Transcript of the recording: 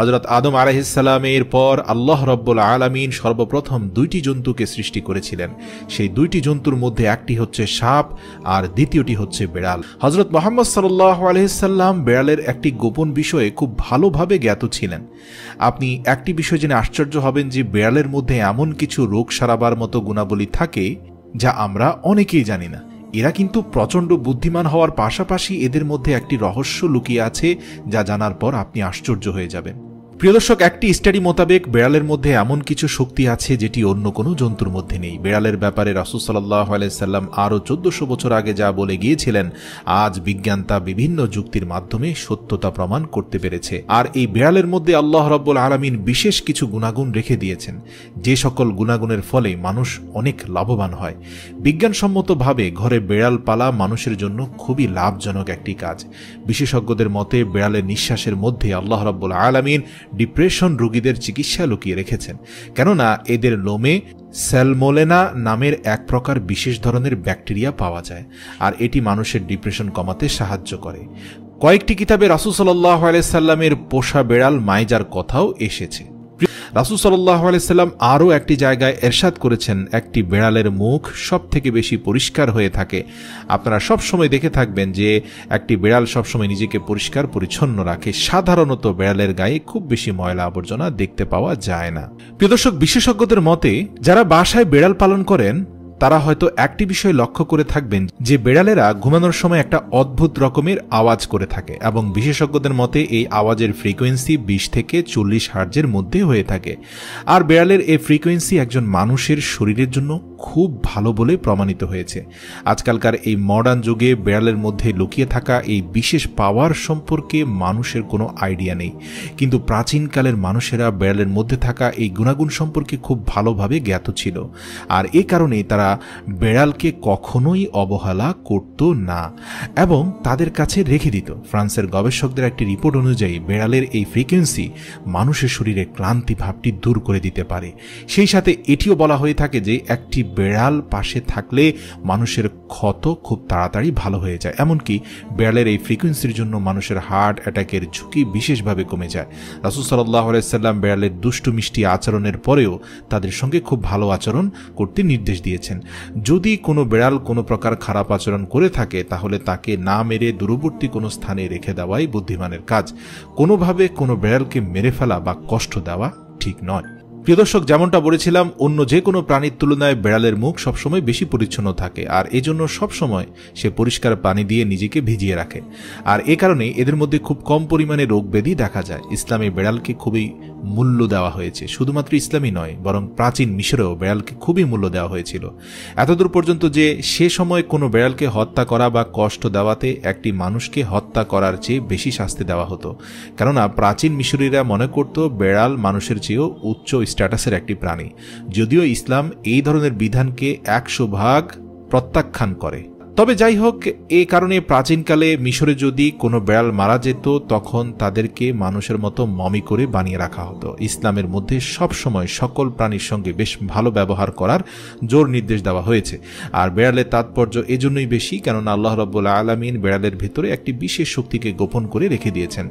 হযরত আদম আলাইহিস সালামের পর আল্লাহ রাব্বুল আলামিন সর্বপ্রথম দুইটি জন্তুকে সৃষ্টি করেছিলেন। সেই দুইটি জন্তুর মধ্যে একটি হচ্ছে সাপ আর দ্বিতীয়টি হচ্ছে বিড়াল। হযরত মুহাম্মদ সাল্লাল্লাহু আলাইহি সাল্লাম বিড়ালের একটি গোপন বিষয়ে খুব ভালোভাবে জ্ঞাত ছিলেন। আপনি একটি বিষয় জেনে আশ্চর্য হবেন যে বিড়ালের মধ্যে এমন কিছু রোগ সারাবার মতো গুণাবলী থাকে যা আমরা অনেকেই জানি না। এরা কিন্তু প্রচণ্ড বুদ্ধিমান হওয়ার পাশাপাশি এদের মধ্যে একটি রহস্য লুকিয়ে আছে যা জানার পর আপনি আশ্চর্য হয়ে যাবেন। প্রিয় দর্শক, একটি স্টাডি মোতাবেক বিড়ালের মধ্যে এমন কিছু শক্তি আছে যেটি অন্য কোনো জন্তুর মধ্যে নেই। বিড়ালের ব্যাপারে রাসূল সাল্লাল্লাহু আলাইহি সাল্লাম আরও 1400 বছর আগে যা বলে গিয়েছিলেন, আজ বিজ্ঞান তা বিভিন্ন যুক্তির মাধ্যমে সত্যতা প্রমাণ করতে পেরেছে। আর এই বিড়ালের মধ্যে আল্লাহ রাব্বুল আলামিন বিশেষ কিছু গুণাগুণ রেখে দিয়েছেন, যে সকল গুণাগুণের ফলে মানুষ অনেক লাভবান হয়। বিজ্ঞানসম্মতভাবে ঘরে বিড়াল পালা মানুষের জন্য খুবই লাভজনক একটি কাজ। বিশেষজ্ঞদের মতে বিড়ালের নিঃশ্বাসের মধ্যে আল্লাহ রাব্বুল আলামিন ডিপ্রেশন রোগীদের চিকিৎসা লুকিয়ে রেখেছেন, কেননা এদের লোমে স্যালমোনেলা নামের এক প্রকার বিশেষ ধরনের ব্যাকটেরিয়া পাওয়া যায়, আর এটি মানুষের ডিপ্রেশন কমাতে সাহায্য করে। কয়েকটি কিতাবে রাসূল সাল্লাল্লাহু আলাইহি সাল্লামের পোষা বিড়াল মাইজার কথাও এসেছে। রাসূল সাল্লাল্লাহু আলাইহি সাল্লাম আরও একটি জায়গায় ইরশাদ করেছেন, একটি বিড়ালের মুখ সব থেকে বেশি পরিষ্কার হয়ে থাকে। আপনারা সবসময় দেখে থাকবেন যে একটি বিড়াল সবসময় নিজেকে পরিষ্কার পরিচ্ছন্ন রাখে। সাধারণত বিড়ালের গায়ে খুব বেশি ময়লা আবর্জনা দেখতে পাওয়া যায় না। প্রিয় দর্শক, বিশেষজ্ঞদের মতে যারা বাসায় বিড়াল পালন করেন তারা হয়তো একটি বিষয় লক্ষ্য করে থাকবেন যে বিড়ালেরা ঘুমানোর সময় একটা অদ্ভুত রকমের আওয়াজ করে থাকে, এবং বিশেষজ্ঞদের মতে এই আওয়াজের ফ্রিকোয়েন্সি 20 থেকে 40 হার্টজের মধ্যে হয়ে থাকে। আর বিড়ালের এই ফ্রিকোয়েন্সি একজন মানুষের শরীরের জন্য খুব ভালো বলে প্রমাণিত হয়েছে। আজকালকার এই মডার্ন যুগে বিড়ালের মধ্যে লুকিয়ে থাকা এই বিশেষ পাওয়ার সম্পর্কে মানুষের কোনো আইডিয়া নেই, কিন্তু প্রাচীনকালের মানুষেরা বিড়ালের মধ্যে থাকা এই গুণাগুণ সম্পর্কে খুব ভালোভাবে জ্ঞাত ছিল, আর এ কারণেই তারা বিড়ালকে কখনোই অবহেলা করত না এবং তাদের কাছে রেখে দিত। ফ্রান্সের গবেষকদের একটি রিপোর্ট অনুযায়ী বিড়ালের এই ফ্রিকোয়েন্সি মানুষের শরীরে ক্লান্তি ভাবটি দূর করে দিতে পারে। সেই সাথে এটিও বলা হয়ে থাকে যে একটি বিড়াল পাশে থাকলে মানুষের ক্ষত খুব তাড়াতাড়ি ভালো হয়ে যায়। এমনকি বিড়ালের এই ফ্রিকোয়েন্সির জন্য মানুষের হার্ট অ্যাটাকের ঝুঁকি বিশেষভাবে কমে যায়। রাসূল সাল্লাল্লাহু আলাইহি সাল্লাম বিড়ালের দুষ্টু মিষ্টি আচরণের পরেও তাদের সঙ্গে খুব ভালো আচরণ করতে নির্দেশ দিয়েছেন। যদি কোনো বিড়াল কোনো প্রকার খারাপ আচরণ করে থাকে তাহলে তাকে না মেরে দূরবর্তী কোনো স্থানে রেখে দেওয়াই বুদ্ধিমানের কাজ। কোনোভাবে কোনো বিড়ালকে মেরে ফেলা বা কষ্ট দেওয়া ঠিক নয়। প্রিয় দর্শক, যেমনটা বলেছিলাম, অন্য যে কোনো প্রাণীর তুলনায় বিড়ালের মুখ সবসময় বেশি পরিচ্ছন্ন থাকে, আর এজন্য সবসময় সে পরিষ্কার পানি দিয়ে নিজেকে ভিজিয়ে রাখে। আর এ কারণে এদের মধ্যে খুব কম পরিমাণে রোগ ব্যাধি দেখা যায়। ইসলামে বিড়ালকে খুবই মূল্য দেওয়া হয়েছে। শুধুমাত্র ইসলামই নয়, বরং প্রাচীন মিশরেও বিড়ালকে খুবই মূল্য দেওয়া হয়েছিল, এতদূর পর্যন্ত যে সে সময় কোনো বিড়ালকে হত্যা করা বা কষ্ট দেওয়াতে একটি মানুষকে হত্যা করার চেয়ে বেশি শাস্তি দেওয়া হতো, কেননা প্রাচীন মিশরীরা মনে করত বিড়াল মানুষের চেয়েও উচ্চ স্ট্যাটাসের একটি প্রাণী। যদিও ইসলাম এই ধরনের বিধানকে 100% প্রত্যাখ্যান করে। তবে যাই হোক, এই কারণে প্রাচীনকালে মিশরে যদি কোনো বিড়াল মারা যেত তখন তাদেরকে মানুষের মতো মমি করে বানিয়ে রাখা হতো। ইসলামের মধ্যে সবসময় সকল প্রাণীর সঙ্গে বেশ ভালো ব্যবহার করার জোর নির্দেশ দেওয়া হয়েছে। আর বিড়ালের তাৎপর্য এজন্যই বেশি কেননা আল্লাহ রাব্বুল আলামিন বিড়ালের ভেতরে একটি বিশেষ শক্তিকে গোপন করে রেখে দিয়েছেন।